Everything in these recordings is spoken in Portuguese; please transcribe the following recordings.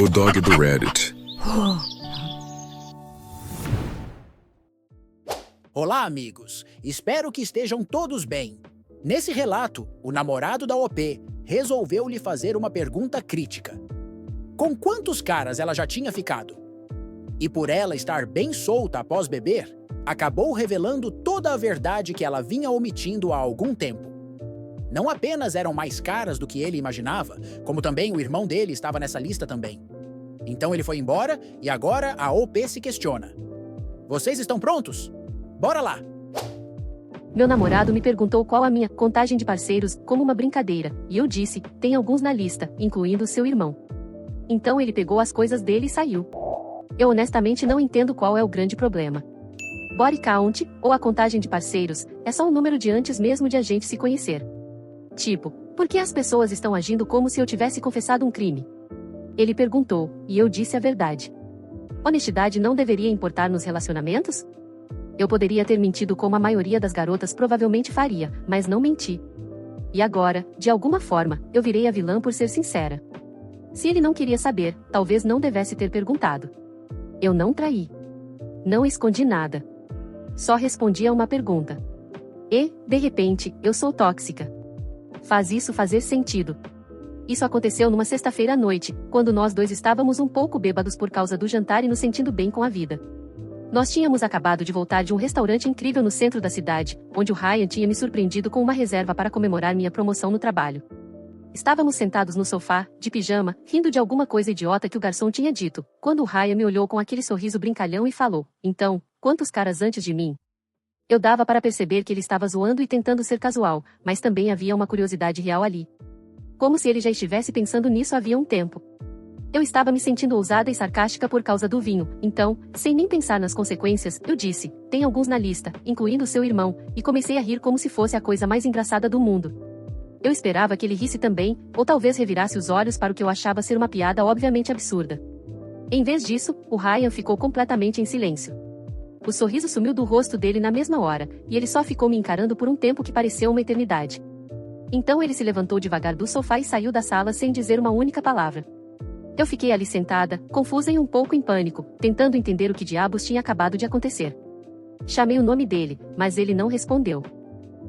O dog do Reddit. Olá, amigos. Espero que estejam todos bem. Nesse relato, o namorado da OP resolveu lhe fazer uma pergunta crítica. Com quantos caras ela já tinha ficado? E por ela estar bem solta após beber, acabou revelando toda a verdade que ela vinha omitindo há algum tempo. Não apenas eram mais caras do que ele imaginava, como também o irmão dele estava nessa lista também. Então ele foi embora e agora a OP se questiona. Vocês estão prontos? Bora lá! Meu namorado me perguntou qual a minha contagem de parceiros, como uma brincadeira, e eu disse, tem alguns na lista, incluindo seu irmão. Então ele pegou as coisas dele e saiu. Eu honestamente não entendo qual é o grande problema. Body count, ou a contagem de parceiros, é só um número de antes mesmo de a gente se conhecer. Tipo, por que as pessoas estão agindo como se eu tivesse confessado um crime? Ele perguntou, e eu disse a verdade. Honestidade não deveria importar nos relacionamentos? Eu poderia ter mentido como a maioria das garotas provavelmente faria, mas não menti. E agora, de alguma forma, eu virei a vilã por ser sincera. Se ele não queria saber, talvez não devesse ter perguntado. Eu não traí. Não escondi nada. Só respondi a uma pergunta. E, de repente, eu sou tóxica. Faz isso fazer sentido. Isso aconteceu numa sexta-feira à noite, quando nós dois estávamos um pouco bêbados por causa do jantar e nos sentindo bem com a vida. Nós tínhamos acabado de voltar de um restaurante incrível no centro da cidade, onde o Ryan tinha me surpreendido com uma reserva para comemorar minha promoção no trabalho. Estávamos sentados no sofá, de pijama, rindo de alguma coisa idiota que o garçom tinha dito, quando o Ryan me olhou com aquele sorriso brincalhão e falou, então, quantos caras antes de mim? Eu dava para perceber que ele estava zoando e tentando ser casual, mas também havia uma curiosidade real ali. Como se ele já estivesse pensando nisso havia um tempo. Eu estava me sentindo ousada e sarcástica por causa do vinho, então, sem nem pensar nas consequências, eu disse, tem alguns na lista, incluindo seu irmão, e comecei a rir como se fosse a coisa mais engraçada do mundo. Eu esperava que ele risse também, ou talvez revirasse os olhos para o que eu achava ser uma piada obviamente absurda. Em vez disso, o Ryan ficou completamente em silêncio. O sorriso sumiu do rosto dele na mesma hora, e ele só ficou me encarando por um tempo que pareceu uma eternidade. Então ele se levantou devagar do sofá e saiu da sala sem dizer uma única palavra. Eu fiquei ali sentada, confusa e um pouco em pânico, tentando entender o que diabos tinha acabado de acontecer. Chamei o nome dele, mas ele não respondeu.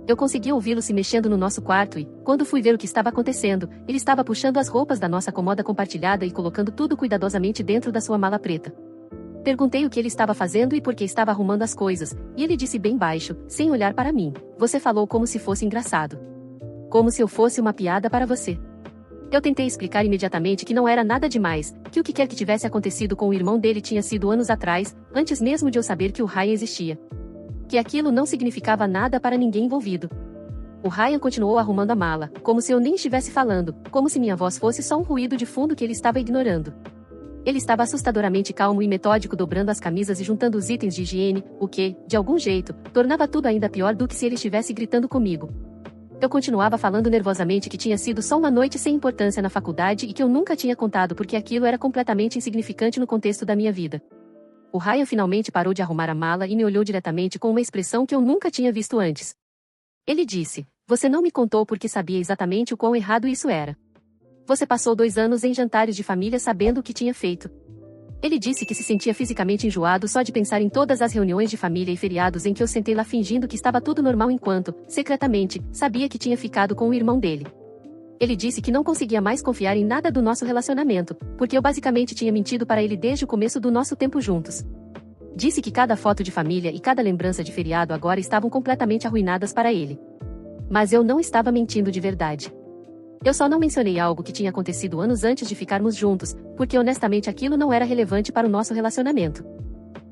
Eu consegui ouvi-lo se mexendo no nosso quarto e, quando fui ver o que estava acontecendo, ele estava puxando as roupas da nossa cômoda compartilhada e colocando tudo cuidadosamente dentro da sua mala preta. Perguntei o que ele estava fazendo e por que estava arrumando as coisas, e ele disse bem baixo, sem olhar para mim, você falou como se fosse engraçado. Como se eu fosse uma piada para você. Eu tentei explicar imediatamente que não era nada demais, que o que quer que tivesse acontecido com o irmão dele tinha sido anos atrás, antes mesmo de eu saber que o Ryan existia. Que aquilo não significava nada para ninguém envolvido. O Ryan continuou arrumando a mala, como se eu nem estivesse falando, como se minha voz fosse só um ruído de fundo que ele estava ignorando. Ele estava assustadoramente calmo e metódico dobrando as camisas e juntando os itens de higiene, o que, de algum jeito, tornava tudo ainda pior do que se ele estivesse gritando comigo. Eu continuava falando nervosamente que tinha sido só uma noite sem importância na faculdade e que eu nunca tinha contado porque aquilo era completamente insignificante no contexto da minha vida. O Ryan finalmente parou de arrumar a mala e me olhou diretamente com uma expressão que eu nunca tinha visto antes. Ele disse, você não me contou porque sabia exatamente o quão errado isso era. Você passou 2 anos em jantares de família sabendo o que tinha feito. Ele disse que se sentia fisicamente enjoado só de pensar em todas as reuniões de família e feriados em que eu sentei lá fingindo que estava tudo normal enquanto, secretamente, sabia que tinha ficado com o irmão dele. Ele disse que não conseguia mais confiar em nada do nosso relacionamento, porque eu basicamente tinha mentido para ele desde o começo do nosso tempo juntos. Disse que cada foto de família e cada lembrança de feriado agora estavam completamente arruinadas para ele. Mas eu não estava mentindo de verdade. Eu só não mencionei algo que tinha acontecido anos antes de ficarmos juntos, porque honestamente aquilo não era relevante para o nosso relacionamento.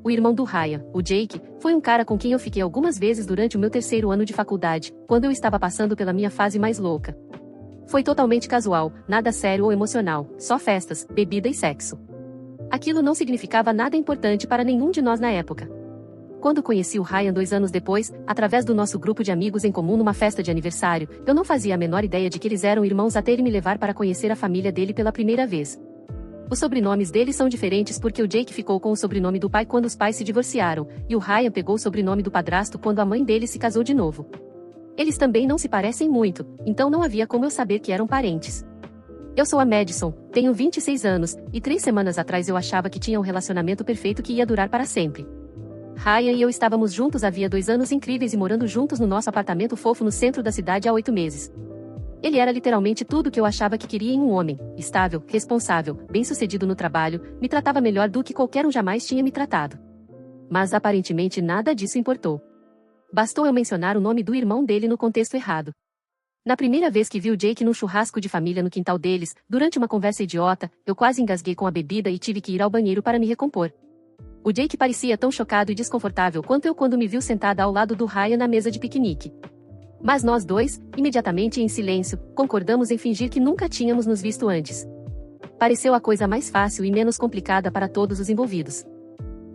O irmão do Ryan, o Jake, foi um cara com quem eu fiquei algumas vezes durante o meu 3º ano de faculdade, quando eu estava passando pela minha fase mais louca. Foi totalmente casual, nada sério ou emocional, só festas, bebida e sexo. Aquilo não significava nada importante para nenhum de nós na época. Quando conheci o Ryan 2 anos depois, através do nosso grupo de amigos em comum numa festa de aniversário, eu não fazia a menor ideia de que eles eram irmãos até ele me levar para conhecer a família dele pela primeira vez. Os sobrenomes deles são diferentes porque o Jake ficou com o sobrenome do pai quando os pais se divorciaram, e o Ryan pegou o sobrenome do padrasto quando a mãe dele se casou de novo. Eles também não se parecem muito, então não havia como eu saber que eram parentes. Eu sou a Madison, tenho 26 anos, e 3 semanas atrás eu achava que tinha um relacionamento perfeito que ia durar para sempre. Ryan e eu estávamos juntos havia 2 anos incríveis e morando juntos no nosso apartamento fofo no centro da cidade há 8 meses. Ele era literalmente tudo o que eu achava que queria em um homem: estável, responsável, bem-sucedido no trabalho, me tratava melhor do que qualquer um jamais tinha me tratado. Mas aparentemente nada disso importou. Bastou eu mencionar o nome do irmão dele no contexto errado. Na primeira vez que vi o Jake num churrasco de família no quintal deles, durante uma conversa idiota, eu quase engasguei com a bebida e tive que ir ao banheiro para me recompor. O Jake parecia tão chocado e desconfortável quanto eu quando me viu sentada ao lado do Ryan na mesa de piquenique. Mas nós dois, imediatamente e em silêncio, concordamos em fingir que nunca tínhamos nos visto antes. Pareceu a coisa mais fácil e menos complicada para todos os envolvidos.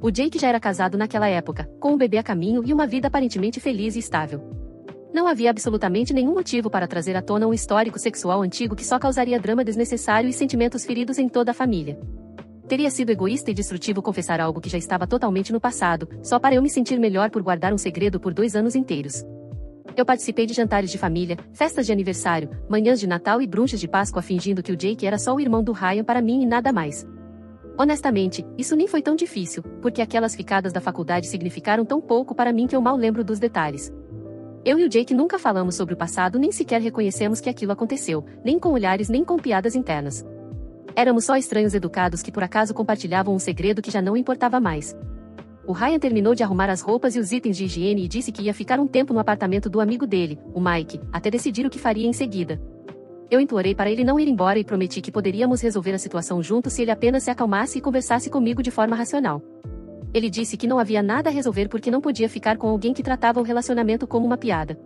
O Jake já era casado naquela época, com um bebê a caminho e uma vida aparentemente feliz e estável. Não havia absolutamente nenhum motivo para trazer à tona um histórico sexual antigo que só causaria drama desnecessário e sentimentos feridos em toda a família. Teria sido egoísta e destrutivo confessar algo que já estava totalmente no passado, só para eu me sentir melhor por guardar um segredo por 2 anos inteiros. Eu participei de jantares de família, festas de aniversário, manhãs de Natal e brunches de Páscoa fingindo que o Jake era só o irmão do Ryan para mim e nada mais. Honestamente, isso nem foi tão difícil, porque aquelas ficadas da faculdade significaram tão pouco para mim que eu mal lembro dos detalhes. Eu e o Jake nunca falamos sobre o passado nem sequer reconhecemos que aquilo aconteceu, nem com olhares nem com piadas internas. Éramos só estranhos educados que por acaso compartilhavam um segredo que já não importava mais. O Ryan terminou de arrumar as roupas e os itens de higiene e disse que ia ficar um tempo no apartamento do amigo dele, o Mike, até decidir o que faria em seguida. Eu implorei para ele não ir embora e prometi que poderíamos resolver a situação juntos se ele apenas se acalmasse e conversasse comigo de forma racional. Ele disse que não havia nada a resolver porque não podia ficar com alguém que tratava o relacionamento como uma piada.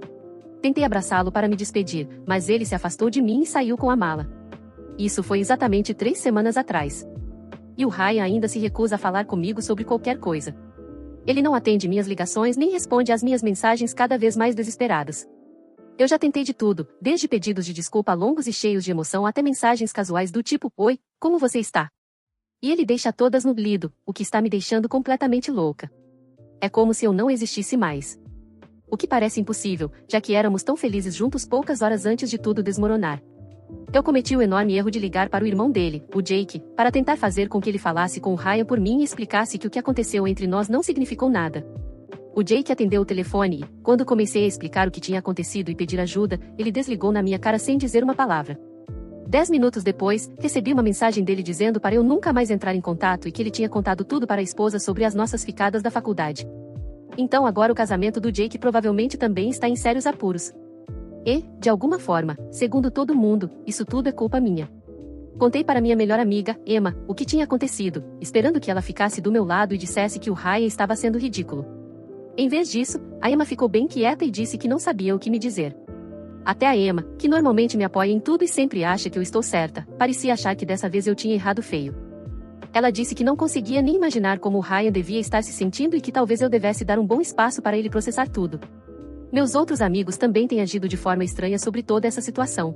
Tentei abraçá-lo para me despedir, mas ele se afastou de mim e saiu com a mala. Isso foi exatamente 3 semanas atrás. E o Ryan ainda se recusa a falar comigo sobre qualquer coisa. Ele não atende minhas ligações nem responde às minhas mensagens cada vez mais desesperadas. Eu já tentei de tudo, desde pedidos de desculpa longos e cheios de emoção até mensagens casuais do tipo: "Oi, como você está?" E ele deixa todas no blido, o que está me deixando completamente louca. É como se eu não existisse mais. O que parece impossível, já que éramos tão felizes juntos poucas horas antes de tudo desmoronar. Eu cometi o enorme erro de ligar para o irmão dele, o Jake, para tentar fazer com que ele falasse com o Ryan por mim e explicasse que o que aconteceu entre nós não significou nada. O Jake atendeu o telefone e, quando comecei a explicar o que tinha acontecido e pedir ajuda, ele desligou na minha cara sem dizer uma palavra. 10 minutos depois, recebi uma mensagem dele dizendo para eu nunca mais entrar em contato e que ele tinha contado tudo para a esposa sobre as nossas ficadas da faculdade. Então agora o casamento do Jake provavelmente também está em sérios apuros. E, de alguma forma, segundo todo mundo, isso tudo é culpa minha. Contei para minha melhor amiga, Emma, o que tinha acontecido, esperando que ela ficasse do meu lado e dissesse que o Ryan estava sendo ridículo. Em vez disso, a Emma ficou bem quieta e disse que não sabia o que me dizer. Até a Emma, que normalmente me apoia em tudo e sempre acha que eu estou certa, parecia achar que dessa vez eu tinha errado feio. Ela disse que não conseguia nem imaginar como o Ryan devia estar se sentindo e que talvez eu devesse dar um bom espaço para ele processar tudo. Meus outros amigos também têm agido de forma estranha sobre toda essa situação.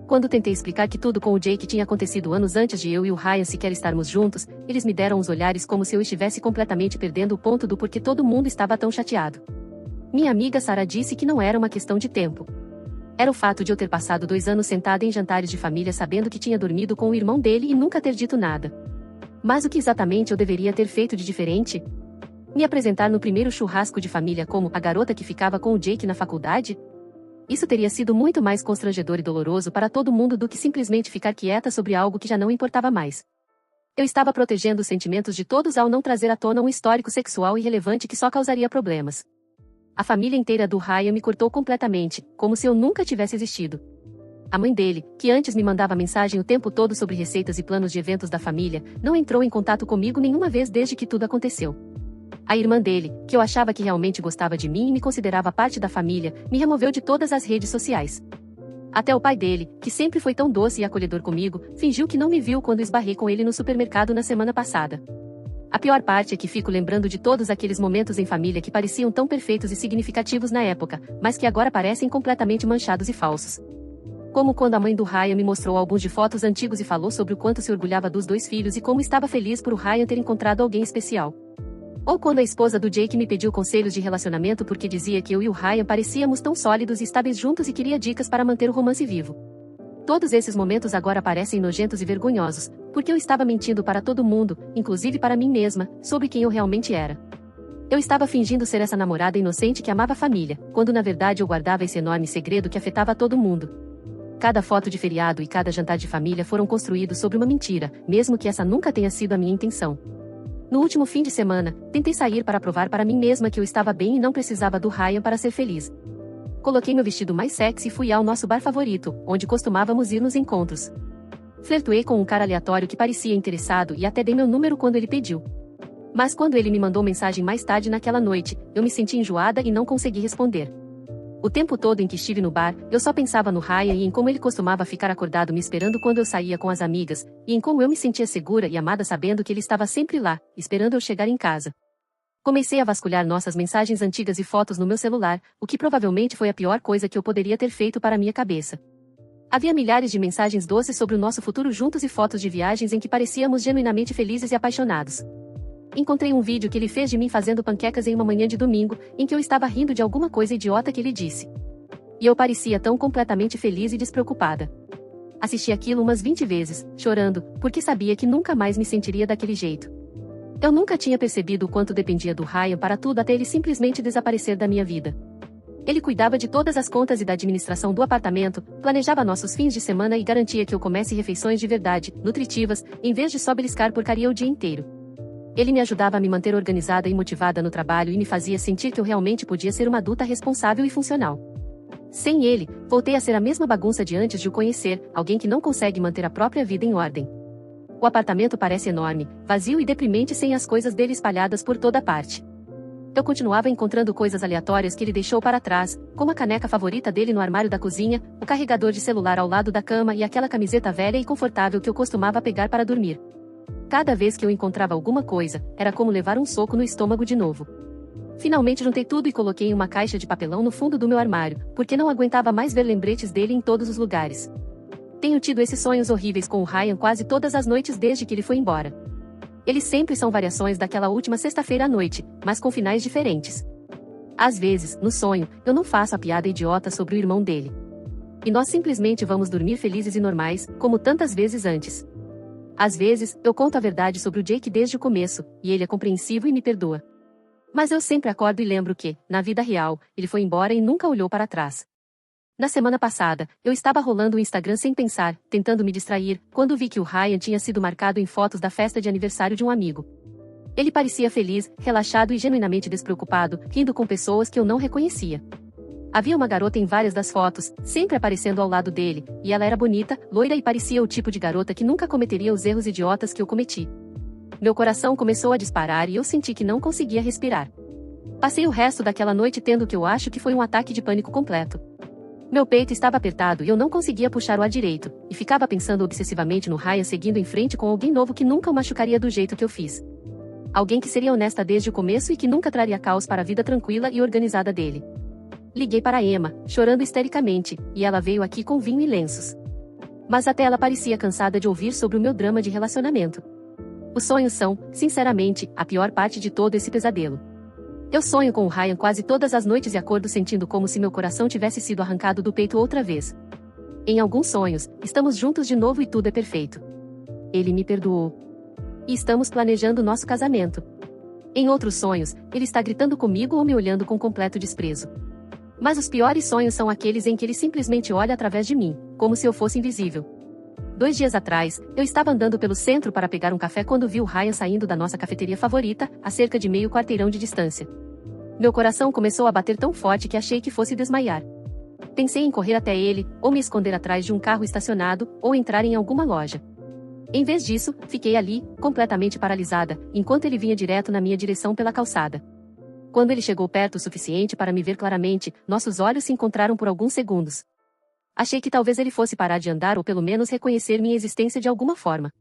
Quando tentei explicar que tudo com o Jake tinha acontecido anos antes de eu e o Ryan sequer estarmos juntos, eles me deram uns olhares como se eu estivesse completamente perdendo o ponto do porquê todo mundo estava tão chateado. Minha amiga Sarah disse que não era uma questão de tempo. Era o fato de eu ter passado 2 anos sentada em jantares de família sabendo que tinha dormido com o irmão dele e nunca ter dito nada. Mas o que exatamente eu deveria ter feito de diferente? Me apresentar no primeiro churrasco de família como a garota que ficava com o Jake na faculdade? Isso teria sido muito mais constrangedor e doloroso para todo mundo do que simplesmente ficar quieta sobre algo que já não importava mais. Eu estava protegendo os sentimentos de todos ao não trazer à tona um histórico sexual irrelevante que só causaria problemas. A família inteira do Ryan me cortou completamente, como se eu nunca tivesse existido. A mãe dele, que antes me mandava mensagem o tempo todo sobre receitas e planos de eventos da família, não entrou em contato comigo nenhuma vez desde que tudo aconteceu. A irmã dele, que eu achava que realmente gostava de mim e me considerava parte da família, me removeu de todas as redes sociais. Até o pai dele, que sempre foi tão doce e acolhedor comigo, fingiu que não me viu quando esbarrei com ele no supermercado na semana passada. A pior parte é que fico lembrando de todos aqueles momentos em família que pareciam tão perfeitos e significativos na época, mas que agora parecem completamente manchados e falsos. Como quando a mãe do Ryan me mostrou álbuns de fotos antigos e falou sobre o quanto se orgulhava dos 2 filhos e como estava feliz por o Ryan ter encontrado alguém especial. Ou quando a esposa do Jake me pediu conselhos de relacionamento porque dizia que eu e o Ryan parecíamos tão sólidos e estáveis juntos e queria dicas para manter o romance vivo. Todos esses momentos agora parecem nojentos e vergonhosos, porque eu estava mentindo para todo mundo, inclusive para mim mesma, sobre quem eu realmente era. Eu estava fingindo ser essa namorada inocente que amava a família, quando na verdade eu guardava esse enorme segredo que afetava todo mundo. Cada foto de feriado e cada jantar de família foram construídos sobre uma mentira, mesmo que essa nunca tenha sido a minha intenção. No último fim de semana, tentei sair para provar para mim mesma que eu estava bem e não precisava do Ryan para ser feliz. Coloquei meu vestido mais sexy e fui ao nosso bar favorito, onde costumávamos ir nos encontros. Flertuei com um cara aleatório que parecia interessado e até dei meu número quando ele pediu. Mas quando ele me mandou mensagem mais tarde naquela noite, eu me senti enjoada e não consegui responder. O tempo todo em que estive no bar, eu só pensava no Ryan e em como ele costumava ficar acordado me esperando quando eu saía com as amigas, e em como eu me sentia segura e amada sabendo que ele estava sempre lá, esperando eu chegar em casa. Comecei a vasculhar nossas mensagens antigas e fotos no meu celular, o que provavelmente foi a pior coisa que eu poderia ter feito para minha cabeça. Havia milhares de mensagens doces sobre o nosso futuro juntos e fotos de viagens em que parecíamos genuinamente felizes e apaixonados. Encontrei um vídeo que ele fez de mim fazendo panquecas em uma manhã de domingo, em que eu estava rindo de alguma coisa idiota que ele disse. E eu parecia tão completamente feliz e despreocupada. Assisti aquilo umas 20 vezes, chorando, porque sabia que nunca mais me sentiria daquele jeito. Eu nunca tinha percebido o quanto dependia do Ryan para tudo até ele simplesmente desaparecer da minha vida. Ele cuidava de todas as contas e da administração do apartamento, planejava nossos fins de semana e garantia que eu comesse refeições de verdade, nutritivas, em vez de só beliscar porcaria o dia inteiro. Ele me ajudava a me manter organizada e motivada no trabalho e me fazia sentir que eu realmente podia ser uma adulta responsável e funcional. Sem ele, voltei a ser a mesma bagunça de antes de o conhecer, alguém que não consegue manter a própria vida em ordem. O apartamento parece enorme, vazio e deprimente sem as coisas dele espalhadas por toda parte. Eu continuava encontrando coisas aleatórias que ele deixou para trás, como a caneca favorita dele no armário da cozinha, o carregador de celular ao lado da cama e aquela camiseta velha e confortável que eu costumava pegar para dormir. Cada vez que eu encontrava alguma coisa, era como levar um soco no estômago de novo. Finalmente juntei tudo e coloquei em uma caixa de papelão no fundo do meu armário, porque não aguentava mais ver lembretes dele em todos os lugares. Tenho tido esses sonhos horríveis com o Ryan quase todas as noites desde que ele foi embora. Eles sempre são variações daquela última sexta-feira à noite, mas com finais diferentes. Às vezes, no sonho, eu não faço a piada idiota sobre o irmão dele. E nós simplesmente vamos dormir felizes e normais, como tantas vezes antes. Às vezes, eu conto a verdade sobre o Jake desde o começo, e ele é compreensivo e me perdoa. Mas eu sempre acordo e lembro que, na vida real, ele foi embora e nunca olhou para trás. Na semana passada, eu estava rolando o Instagram sem pensar, tentando me distrair, quando vi que o Ryan tinha sido marcado em fotos da festa de aniversário de um amigo. Ele parecia feliz, relaxado e genuinamente despreocupado, rindo com pessoas que eu não reconhecia. Havia uma garota em várias das fotos, sempre aparecendo ao lado dele, e ela era bonita, loira e parecia o tipo de garota que nunca cometeria os erros idiotas que eu cometi. Meu coração começou a disparar e eu senti que não conseguia respirar. Passei o resto daquela noite tendo o que eu acho que foi um ataque de pânico completo. Meu peito estava apertado e eu não conseguia puxar o ar direito, e ficava pensando obsessivamente no Ryan seguindo em frente com alguém novo que nunca o machucaria do jeito que eu fiz. Alguém que seria honesta desde o começo e que nunca traria caos para a vida tranquila e organizada dele. Liguei para Emma, chorando histericamente, e ela veio aqui com vinho e lenços. Mas até ela parecia cansada de ouvir sobre o meu drama de relacionamento. Os sonhos são, sinceramente, a pior parte de todo esse pesadelo. Eu sonho com o Ryan quase todas as noites e acordo sentindo como se meu coração tivesse sido arrancado do peito outra vez. Em alguns sonhos, estamos juntos de novo e tudo é perfeito. Ele me perdoou. E estamos planejando nosso casamento. Em outros sonhos, ele está gritando comigo ou me olhando com completo desprezo. Mas os piores sonhos são aqueles em que ele simplesmente olha através de mim, como se eu fosse invisível. 2 dias atrás, eu estava andando pelo centro para pegar um café quando vi o Ryan saindo da nossa cafeteria favorita, a cerca de meio quarteirão de distância. Meu coração começou a bater tão forte que achei que fosse desmaiar. Pensei em correr até ele, ou me esconder atrás de um carro estacionado, ou entrar em alguma loja. Em vez disso, fiquei ali, completamente paralisada, enquanto ele vinha direto na minha direção pela calçada. Quando ele chegou perto o suficiente para me ver claramente, nossos olhos se encontraram por alguns segundos. Achei que talvez ele fosse parar de andar ou pelo menos reconhecer minha existência de alguma forma.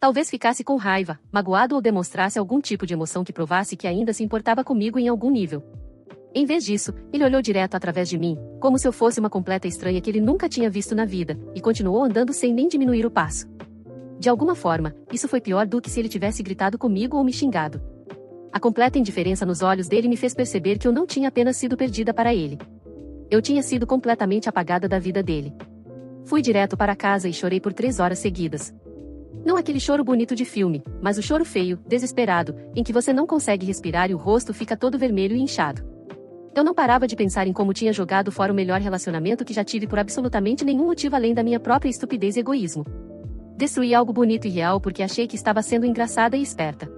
Talvez ficasse com raiva, magoado ou demonstrasse algum tipo de emoção que provasse que ainda se importava comigo em algum nível. Em vez disso, ele olhou direto através de mim, como se eu fosse uma completa estranha que ele nunca tinha visto na vida, e continuou andando sem nem diminuir o passo. De alguma forma, isso foi pior do que se ele tivesse gritado comigo ou me xingado. A completa indiferença nos olhos dele me fez perceber que eu não tinha apenas sido perdida para ele. Eu tinha sido completamente apagada da vida dele. Fui direto para casa e chorei por 3 horas seguidas. Não aquele choro bonito de filme, mas o choro feio, desesperado, em que você não consegue respirar e o rosto fica todo vermelho e inchado. Eu não parava de pensar em como tinha jogado fora o melhor relacionamento que já tive por absolutamente nenhum motivo além da minha própria estupidez e egoísmo. Destruí algo bonito e real porque achei que estava sendo engraçada e esperta.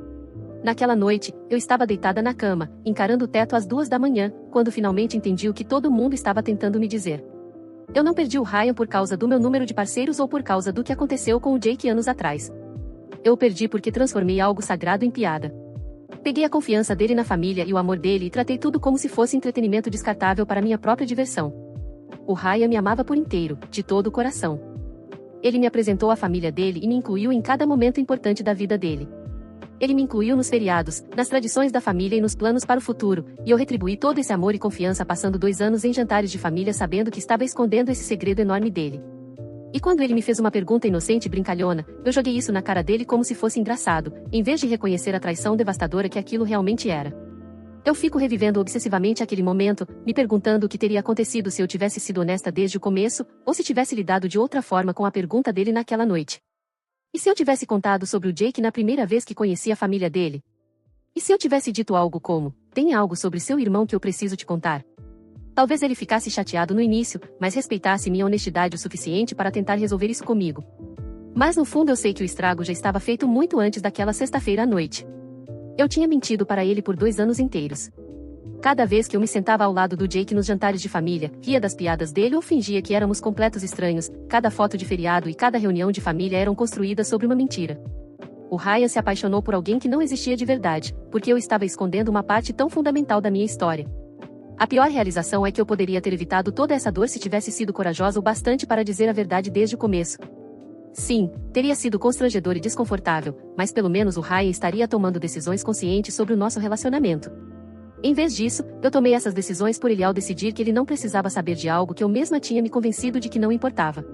Naquela noite, eu estava deitada na cama, encarando o teto às 2 da manhã, quando finalmente entendi o que todo mundo estava tentando me dizer. Eu não perdi o Ryan por causa do meu número de parceiros ou por causa do que aconteceu com o Jake anos atrás. Eu o perdi porque transformei algo sagrado em piada. Peguei a confiança dele na família e o amor dele e tratei tudo como se fosse entretenimento descartável para minha própria diversão. O Ryan me amava por inteiro, de todo o coração. Ele me apresentou a família dele e me incluiu em cada momento importante da vida dele. Ele me incluiu nos feriados, nas tradições da família e nos planos para o futuro, e eu retribuí todo esse amor e confiança passando 2 anos em jantares de família sabendo que estava escondendo esse segredo enorme dele. E quando ele me fez uma pergunta inocente e brincalhona, eu joguei isso na cara dele como se fosse engraçado, em vez de reconhecer a traição devastadora que aquilo realmente era. Eu fico revivendo obsessivamente aquele momento, me perguntando o que teria acontecido se eu tivesse sido honesta desde o começo, ou se tivesse lidado de outra forma com a pergunta dele naquela noite. E se eu tivesse contado sobre o Jake na primeira vez que conheci a família dele? E se eu tivesse dito algo como, tem algo sobre seu irmão que eu preciso te contar? Talvez ele ficasse chateado no início, mas respeitasse minha honestidade o suficiente para tentar resolver isso comigo. Mas no fundo eu sei que o estrago já estava feito muito antes daquela sexta-feira à noite. Eu tinha mentido para ele por 2 anos inteiros. Cada vez que eu me sentava ao lado do Jake nos jantares de família, ria das piadas dele ou fingia que éramos completos estranhos, cada foto de feriado e cada reunião de família eram construídas sobre uma mentira. O Ryan se apaixonou por alguém que não existia de verdade, porque eu estava escondendo uma parte tão fundamental da minha história. A pior realização é que eu poderia ter evitado toda essa dor se tivesse sido corajosa o bastante para dizer a verdade desde o começo. Sim, teria sido constrangedor e desconfortável, mas pelo menos o Ryan estaria tomando decisões conscientes sobre o nosso relacionamento. Em vez disso, eu tomei essas decisões por ele ao decidir que ele não precisava saber de algo que eu mesma tinha me convencido de que não importava.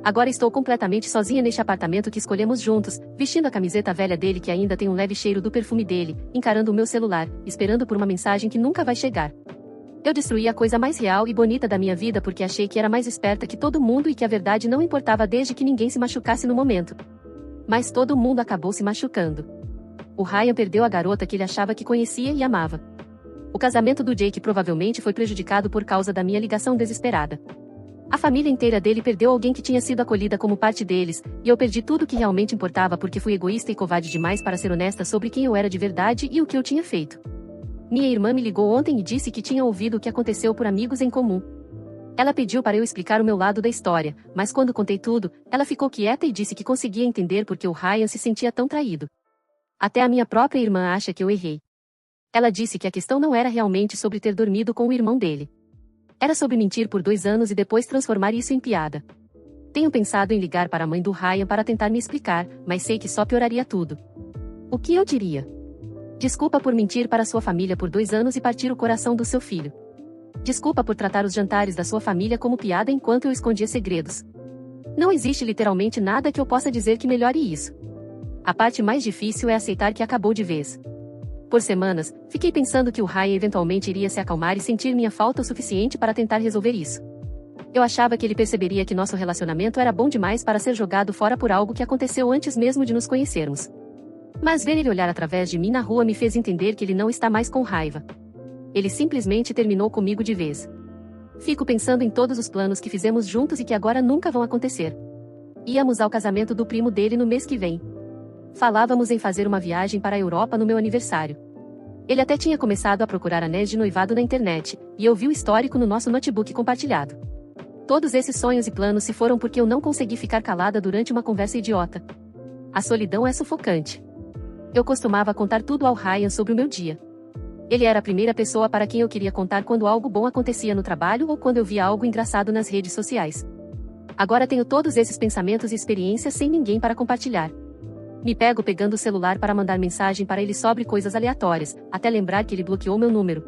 Agora estou completamente sozinha neste apartamento que escolhemos juntos, vestindo a camiseta velha dele que ainda tem um leve cheiro do perfume dele, encarando o meu celular, esperando por uma mensagem que nunca vai chegar. Eu destruí a coisa mais real e bonita da minha vida porque achei que era mais esperta que todo mundo e que a verdade não importava desde que ninguém se machucasse no momento. Mas todo mundo acabou se machucando. O Ryan perdeu a garota que ele achava que conhecia e amava. O casamento do Jake provavelmente foi prejudicado por causa da minha ligação desesperada. A família inteira dele perdeu alguém que tinha sido acolhida como parte deles, e eu perdi tudo que realmente importava porque fui egoísta e covarde demais para ser honesta sobre quem eu era de verdade e o que eu tinha feito. Minha irmã me ligou ontem e disse que tinha ouvido o que aconteceu por amigos em comum. Ela pediu para eu explicar o meu lado da história, mas quando contei tudo, ela ficou quieta e disse que conseguia entender porque o Ryan se sentia tão traído. Até a minha própria irmã acha que eu errei. Ela disse que a questão não era realmente sobre ter dormido com o irmão dele. Era sobre mentir por 2 anos e depois transformar isso em piada. Tenho pensado em ligar para a mãe do Ryan para tentar me explicar, mas sei que só pioraria tudo. O que eu diria? Desculpa por mentir para sua família por 2 anos e partir o coração do seu filho. Desculpa por tratar os jantares da sua família como piada enquanto eu escondia segredos. Não existe literalmente nada que eu possa dizer que melhore isso. A parte mais difícil é aceitar que acabou de vez. Por semanas, fiquei pensando que o Ryan eventualmente iria se acalmar e sentir minha falta o suficiente para tentar resolver isso. Eu achava que ele perceberia que nosso relacionamento era bom demais para ser jogado fora por algo que aconteceu antes mesmo de nos conhecermos. Mas ver ele olhar através de mim na rua me fez entender que ele não está mais com raiva. Ele simplesmente terminou comigo de vez. Fico pensando em todos os planos que fizemos juntos e que agora nunca vão acontecer. Íamos ao casamento do primo dele no mês que vem. Falávamos em fazer uma viagem para a Europa no meu aniversário. Ele até tinha começado a procurar anéis de noivado na internet, e eu vi o histórico no nosso notebook compartilhado. Todos esses sonhos e planos se foram porque eu não consegui ficar calada durante uma conversa idiota. A solidão é sufocante. Eu costumava contar tudo ao Ryan sobre o meu dia. Ele era a primeira pessoa para quem eu queria contar quando algo bom acontecia no trabalho ou quando eu via algo engraçado nas redes sociais. Agora tenho todos esses pensamentos e experiências sem ninguém para compartilhar. Me pego pegando o celular para mandar mensagem para ele sobre coisas aleatórias, até lembrar que ele bloqueou meu número.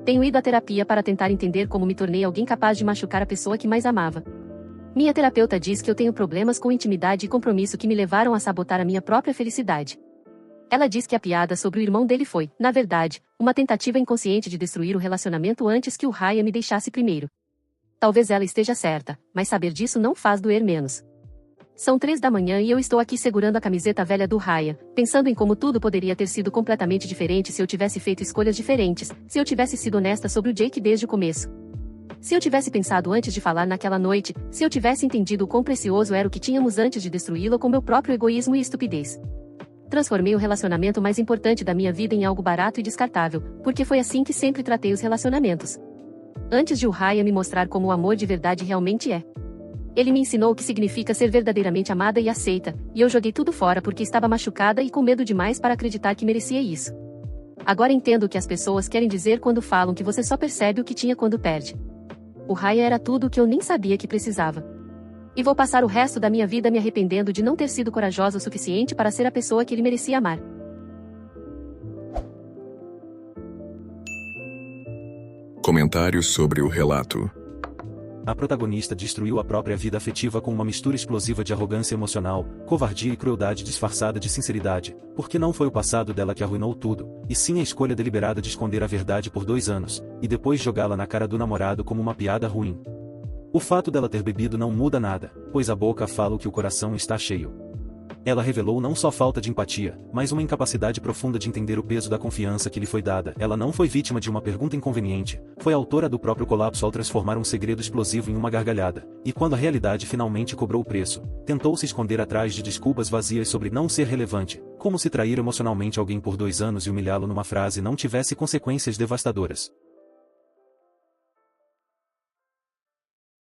Tenho ido à terapia para tentar entender como me tornei alguém capaz de machucar a pessoa que mais amava. Minha terapeuta diz que eu tenho problemas com intimidade e compromisso que me levaram a sabotar a minha própria felicidade. Ela diz que a piada sobre o irmão dele foi, na verdade, uma tentativa inconsciente de destruir o relacionamento antes que o Ryan me deixasse primeiro. Talvez ela esteja certa, mas saber disso não faz doer menos. São 3 da manhã e eu estou aqui segurando a camiseta velha do Ryan, pensando em como tudo poderia ter sido completamente diferente se eu tivesse feito escolhas diferentes, se eu tivesse sido honesta sobre o Jake desde o começo. Se eu tivesse pensado antes de falar naquela noite, se eu tivesse entendido o quão precioso era o que tínhamos antes de destruí-lo com meu próprio egoísmo e estupidez. Transformei o relacionamento mais importante da minha vida em algo barato e descartável, porque foi assim que sempre tratei os relacionamentos. Antes de o Ryan me mostrar como o amor de verdade realmente é. Ele me ensinou o que significa ser verdadeiramente amada e aceita, e eu joguei tudo fora porque estava machucada e com medo demais para acreditar que merecia isso. Agora entendo o que as pessoas querem dizer quando falam que você só percebe o que tinha quando perde. O Ryan era tudo o que eu nem sabia que precisava. E vou passar o resto da minha vida me arrependendo de não ter sido corajosa o suficiente para ser a pessoa que ele merecia amar. Comentários sobre o relato. A protagonista destruiu a própria vida afetiva com uma mistura explosiva de arrogância emocional, covardia e crueldade disfarçada de sinceridade, porque não foi o passado dela que arruinou tudo, e sim a escolha deliberada de esconder a verdade por 2 anos, e depois jogá-la na cara do namorado como uma piada ruim. O fato dela ter bebido não muda nada, pois a boca fala o que o coração está cheio. Ela revelou não só falta de empatia, mas uma incapacidade profunda de entender o peso da confiança que lhe foi dada. Ela não foi vítima de uma pergunta inconveniente, foi autora do próprio colapso ao transformar um segredo explosivo em uma gargalhada, e quando a realidade finalmente cobrou o preço, tentou se esconder atrás de desculpas vazias sobre não ser relevante, como se trair emocionalmente alguém por 2 anos e humilhá-lo numa frase não tivesse consequências devastadoras.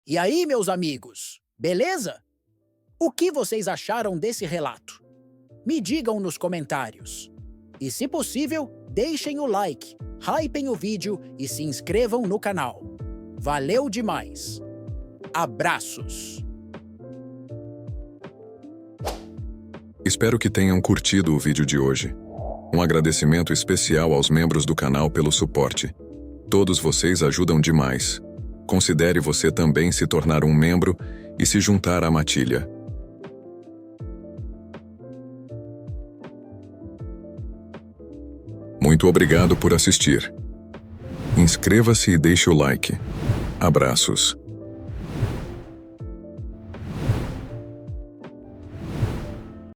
E aí, meus amigos, beleza? O que vocês acharam desse relato? Me digam nos comentários. E se possível, deixem o like, hypem o vídeo e se inscrevam no canal. Valeu demais! Abraços! Espero que tenham curtido o vídeo de hoje. Um agradecimento especial aos membros do canal pelo suporte. Todos vocês ajudam demais. Considere você também se tornar um membro e se juntar à matilha. Muito obrigado por assistir. Inscreva-se e deixe o like. Abraços.